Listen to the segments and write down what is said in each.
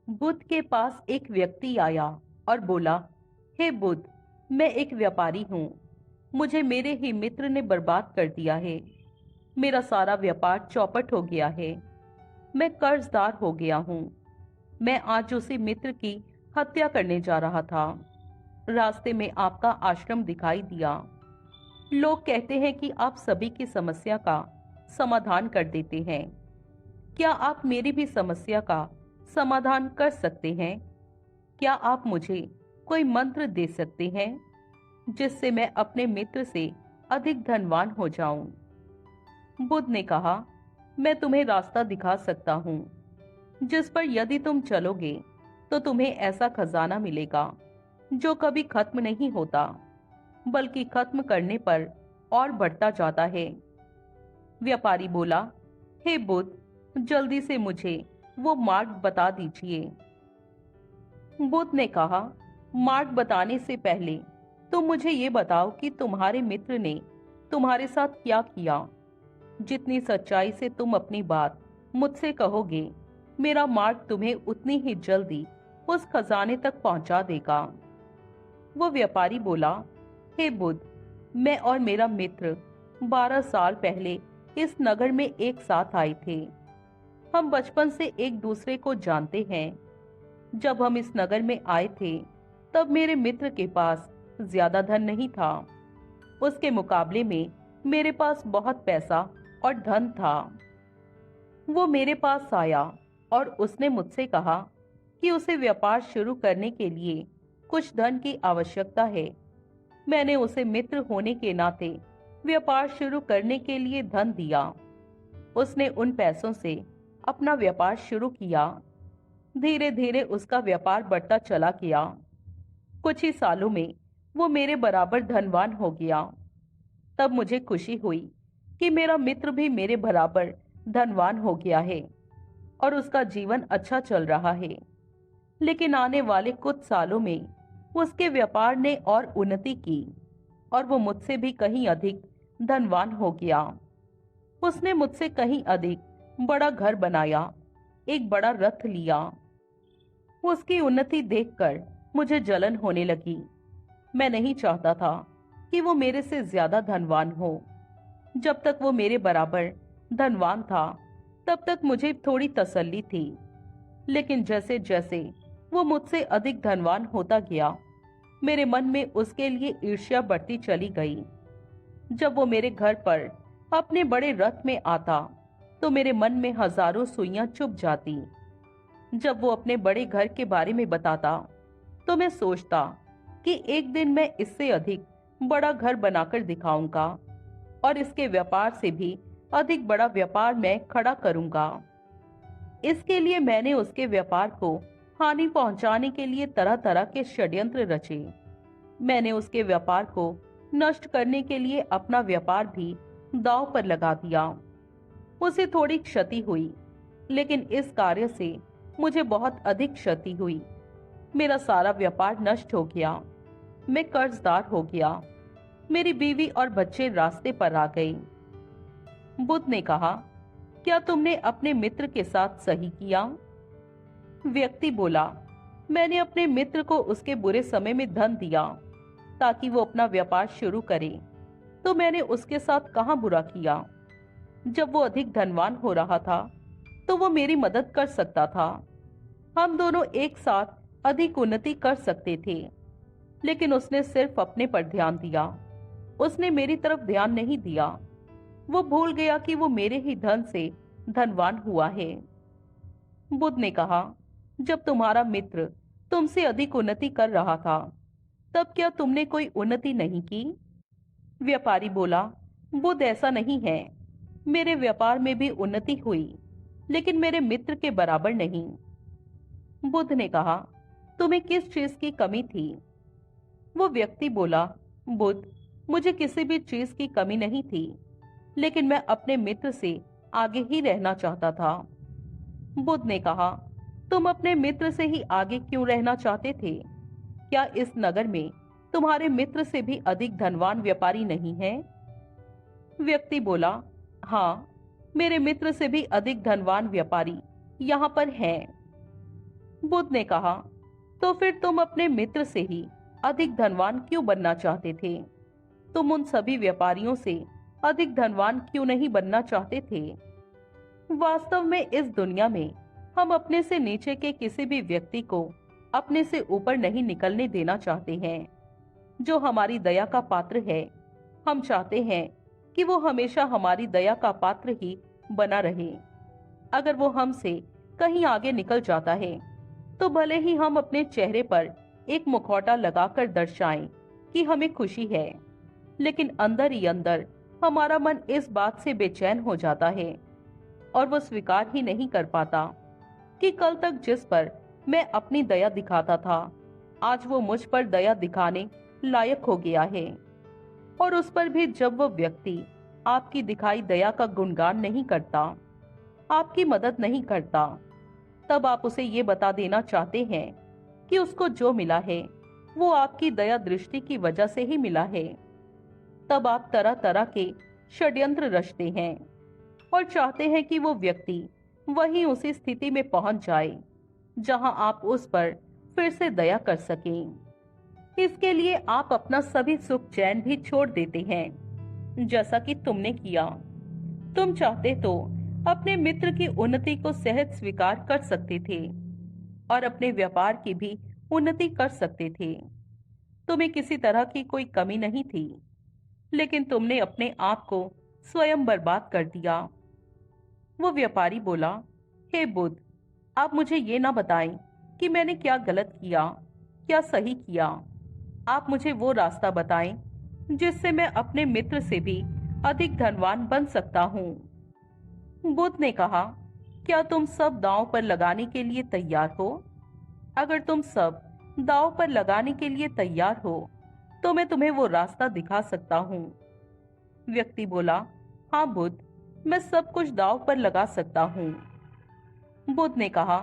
बुद्ध के पास एक व्यक्ति आया और बोला, हे बुद्ध, मैं एक व्यापारी हूँ। मुझे मेरे ही मित्र ने बर्बाद कर दिया है। मेरा सारा व्यापार चौपट हो गया है। मैं कर्जदार हो गया हूँ। मैं आज उसी मित्र की हत्या करने जा रहा था। रास्ते में आपका आश्रम दिखाई दिया। लोग कहते हैं कि आप सभी की समस्या का समाधान कर देते हैं। क्या आप मेरी भी समस्या का समाधान कर सकते हैं? क्या आप मुझे कोई मंत्र दे सकते हैं जिससे मैं अपने मित्र से अधिक धनवान हो जाऊं? बुद्ध ने कहा, मैं तुम्हें रास्ता दिखा सकता हूं जिस पर यदि तुम चलोगे तो तुम्हें ऐसा खजाना मिलेगा जो कभी खत्म नहीं होता, बल्कि खत्म करने पर और बढ़ता जाता है। व्यापारी बोला, हे बुद्ध, जल्दी से मुझे वो मार्ग बता दीजिए। बुद्ध ने कहा, मार्ग बताने से पहले तुम मुझे ये बताओ कि तुम्हारे मित्र ने तुम्हारे साथ क्या किया। जितनी सच्चाई से तुम अपनी बात मुझसे कहोगे, मेरा मार्ग तुम्हें उतनी ही जल्दी उस खजाने तक पहुंचा देगा। वो व्यापारी बोला, हे बुद्ध, मैं और मेरा मित्र 12 साल पहले इस नगर में एक साथ आए थे। हम बचपन से एक दूसरे को जानते हैं। जब हम इस नगर में आए थे तब मेरे मित्र के पास ज्यादा धन नहीं था। उसके मुकाबले में मेरे पास बहुत पैसा और धन था। वो मेरे पास आया और उसने मुझसे कहा कि उसे व्यापार शुरू करने के लिए कुछ धन की आवश्यकता है। मैंने उसे मित्र होने के नाते व्यापार शुरू करने के लिए धन दिया। उसने उन पैसों से अपना व्यापार शुरू किया। धीरे धीरे उसका व्यापार बढ़ता चला गया। कुछ ही सालों में वो मेरे बराबर धनवान हो गया। तब मुझे खुशी हुई कि मेरा मित्र भी मेरे बराबर धनवान हो गया है और उसका जीवन अच्छा चल रहा है। लेकिन आने वाले कुछ सालों में उसके व्यापार ने और उन्नति की और वो मुझसे भी कहीं अधिक धनवान हो गया। उसने मुझसे कहीं अधिक बड़ा घर बनाया, एक बड़ा रथ लिया। उसकी उन्नति देखकर मुझे जलन होने लगी। मैं नहीं चाहता था कि वो मेरे से ज्यादा धनवान हो। जब तक वो मेरे बराबर धनवान था तब तक मुझे थोड़ी तसल्ली थी। लेकिन जैसे जैसे वो मुझसे अधिक धनवान होता गया, मेरे मन में उसके लिए ईर्ष्या बढ़ती चली गई। जब वो मेरे घर पर अपने बड़े रथ में आता तो मेरे मन में हजारों सुइयां चुभ जाती। जब वो अपने बड़े घर के बारे में बताता तो मैं सोचता कि एक दिन मैं इससे अधिक बड़ा घर बनाकर दिखाऊंगा और इसके व्यापार से भी अधिक बड़ा व्यापार मैं खड़ा करूंगा। इसके लिए मैंने उसके व्यापार को हानि पहुंचाने के लिए तरह तरह के षड्यंत्र रचे। मैंने उसके व्यापार को नष्ट करने के लिए अपना व्यापार भी दांव पर लगा दिया। उसे थोड़ी क्षति हुई, लेकिन इस कार्य से मुझे बहुत अधिक क्षति हुई। मेरा सारा व्यापार नष्ट हो गया। मैं कर्जदार हो गया। मेरी बीवी और बच्चे रास्ते पर आ गए। बुद्ध ने कहा, क्या तुमने अपने मित्र के साथ सही किया? व्यक्ति बोला, मैंने अपने मित्र को उसके बुरे समय में धन दिया ताकि वो अपना व्यापार शुरू करे, तो मैंने उसके साथ कहाँ बुरा किया? जब वो अधिक धनवान हो रहा था तो वो मेरी मदद कर सकता था। हम दोनों एक साथ अधिक उन्नति कर सकते थे, लेकिन उसने सिर्फ अपने पर ध्यान दिया। उसने मेरी तरफ ध्यान नहीं दिया। वो भूल गया कि वो मेरे ही धन से धनवान हुआ है। बुद्ध ने कहा, जब तुम्हारा मित्र तुमसे अधिक उन्नति कर रहा था तब क्या तुमने कोई उन्नति नहीं की? व्यापारी बोला, बुद्ध, ऐसा नहीं है। मेरे व्यापार में भी उन्नति हुई, लेकिन मेरे मित्र के बराबर नहीं। बुद्ध ने कहा, तुम्हें किस चीज की कमी थी? वो व्यक्ति बोला, बुद्ध, मुझे किसी भी चीज की कमी नहीं थी, लेकिन मैं अपने मित्र से आगे ही रहना चाहता था। बुद्ध ने कहा, तुम अपने मित्र से ही आगे क्यों रहना चाहते थे? क्या इस नगर में तुम्हारे मित्र से भी अधिक धनवान व्यापारी नहीं है? व्यक्ति बोला, हाँ, मेरे मित्र से भी अधिक धनवान व्यापारी यहाँ पर हैं। बुद्ध ने कहा, तो फिर तुम अपने मित्र से ही अधिक धनवान क्यों बनना चाहते थे? तुम उन सभी व्यापारियों से अधिक धनवान क्यों नहीं बनना चाहते थे? वास्तव में इस दुनिया में हम अपने से नीचे के किसी भी व्यक्ति को अपने से ऊपर नहीं निकलने देना चाहते हैं। जो हमारी दया का पात्र है, हम चाहते हैं कि वो हमेशा हमारी दया का पात्र ही बना रहे। अगर वो हमसे कहीं आगे निकल जाता है, तो भले ही हम अपने चेहरे पर एक मुखौटा लगाकर दर्शाएं कि हमें खुशी है, लेकिन अंदर ही अंदर हमारा मन इस बात से बेचैन हो जाता है और वो स्वीकार ही नहीं कर पाता कि कल तक जिस पर मैं अपनी दया दिखाता था, आज वो मुझ पर दया दिखाने लायक हो गया है। और उस पर भी जब वो व्यक्ति आपकी दिखाई दया का गुणगान नहीं करता, आपकी मदद नहीं करता, तब आप उसे ये बता देना चाहते हैं कि उसको जो मिला है वो आपकी दया दृष्टि की वजह से ही मिला है। तब आप तरह तरह के षड्यंत्र रचते हैं और चाहते हैं कि वो व्यक्ति वहीं उसी स्थिति में पहुंच जाए जहां आप उस पर फिर से दया कर सकें। इसके लिए आप अपना सभी सुख चैन भी छोड़ देते हैं, जैसा कि तुमने किया। तुम चाहते तो अपने मित्र की उन्नति को सहज स्वीकार कर सकते थे और अपने व्यापार की भी उन्नति कर सकते थे। तुम्हें किसी तरह की कोई कमी नहीं थी, लेकिन तुमने अपने आप को स्वयं बर्बाद कर दिया। वो व्यापारी बोला, हे बुद्ध, आप मुझे ये ना बताएं कि मैंने क्या गलत किया, क्या सही किया। आप मुझे वो रास्ता बताएं जिससे मैं अपने मित्र से भी अधिक धनवान बन सकता हूँ। बुद्ध ने कहा, क्या तुम सब दांव पर लगाने के लिए तैयार हो? अगर तुम सब दांव पर लगाने के लिए तैयार हो, तो मैं तुम्हें वो रास्ता दिखा सकता हूँ। व्यक्ति बोला, हाँ बुद्ध, मैं सब कुछ दांव पर लगा सकता हूँ। बुद्ध ने कहा,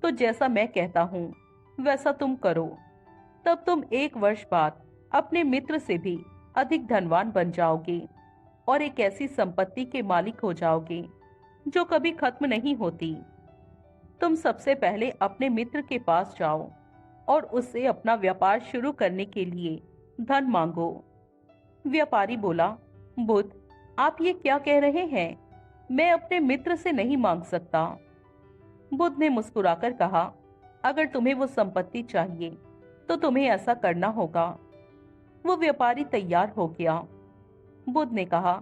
तो जैसा मैं कहता हूँ वैसा तुम करो। तब तुम 1 वर्ष बाद अपने मित्र से भी अधिक धनवान बन जाओगे और एक ऐसी संपत्ति के मालिक हो जाओगे जो कभी खत्म नहीं होती। तुम सबसे पहले अपने मित्र के पास जाओ और उससे अपना व्यापार शुरू करने के लिए धन मांगो। व्यापारी बोला, बुद्ध, आप ये क्या कह रहे हैं? मैं अपने मित्र से नहीं मांग सकता। बुद्ध ने मुस्कुराकर कहा, अगर तुम्हें वो संपत्ति चाहिए तो तुम्हें ऐसा करना होगा। वो व्यापारी तैयार हो गया। बुद्ध ने कहा,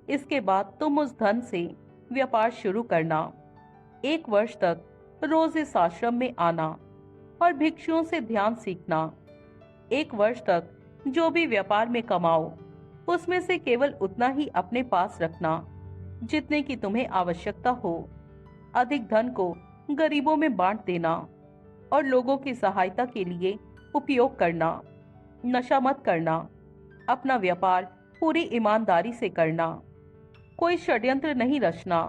इसके बाद तुम उस धन से व्यापार शुरू करना। 1 वर्ष तक रोज इस आश्रम में आना और भिक्षुओं से ध्यान सीखना। 1 वर्ष तक जो भी व्यापार में कमाओ, उसमें से केवल उतना ही अपने पास रखना जितने की तुम्हें आवश्यकता हो। अधिक धन को गरीबों में बांट देना और लोगों की सहायता के लिए उपयोग करना। नशा मत करना। अपना व्यापार पूरी ईमानदारी से करना। कोई षड्यंत्र नहीं रचना।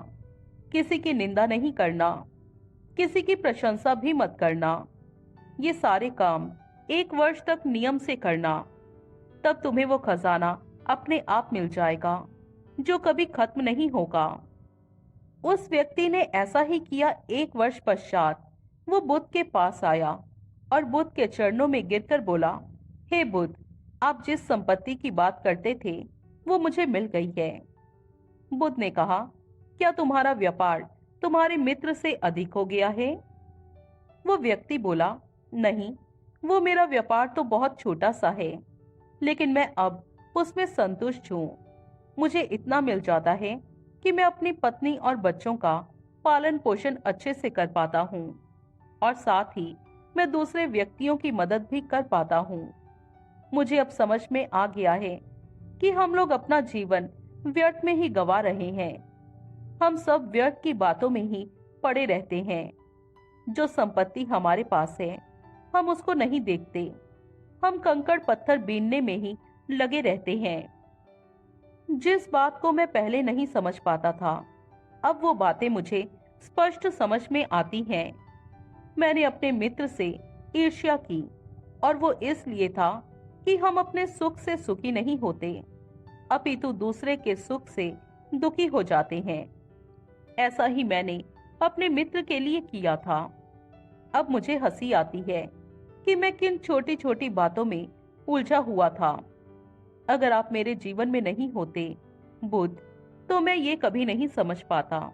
किसी की निंदा नहीं करना। किसी की प्रशंसा भी मत करना। ये सारे काम 1 वर्ष तक नियम से करना। तब तुम्हें वो खजाना अपने आप मिल जाएगा जो कभी खत्म नहीं होगा। उस व्यक्ति ने ऐसा ही किया। 1 वर्ष पश्चात वो बुद्ध के पास आया और बुद्ध के चरणों में गिरकर बोला, हे बुद्ध, आप जिस संपत्ति की बात करते थे वो मुझे मिल गई है। बुद्ध ने कहा, क्या तुम्हारा व्यापार तुम्हारे मित्र से अधिक हो गया है? वो व्यक्ति बोला, नहीं, वो मेरा व्यापार तो बहुत छोटा सा है, लेकिन मैं अब उसमें संतुष्ट हूँ। मुझे इतना मिल जाता है कि मैं अपनी पत्नी और बच्चों का पालन पोषण अच्छे से कर पाता हूँ और साथ ही मैं दूसरे व्यक्तियों की मदद भी कर पाता हूँ। मुझे अब समझ में आ गया है कि हम लोग अपना जीवन व्यर्थ में ही गवा रहे हैं। हम सब व्यर्थ की बातों में ही पड़े रहते हैं। जो संपत्ति हमारे पास है, हम उसको नहीं देखते। हम कंकड़ पत्थर बीनने में ही लगे रहते हैं। जिस बात को मैं पहले नहीं समझ पाता था, अब वो बातें मुझे स्पष्ट समझ में आती हैं। मैंने अपने मित्र से ईर्ष्या की और वो इसलिए था कि हम अपने सुख से सुखी नहीं होते, अपितु दूसरे के सुख से दुखी हो जाते हैं। ऐसा ही मैंने अपने मित्र के लिए किया था। अब मुझे हंसी आती है कि मैं किन छोटी छोटी बातों में उलझा हुआ था। अगर आप मेरे जीवन में नहीं होते बुद्ध, तो मैं ये कभी नहीं समझ पाता।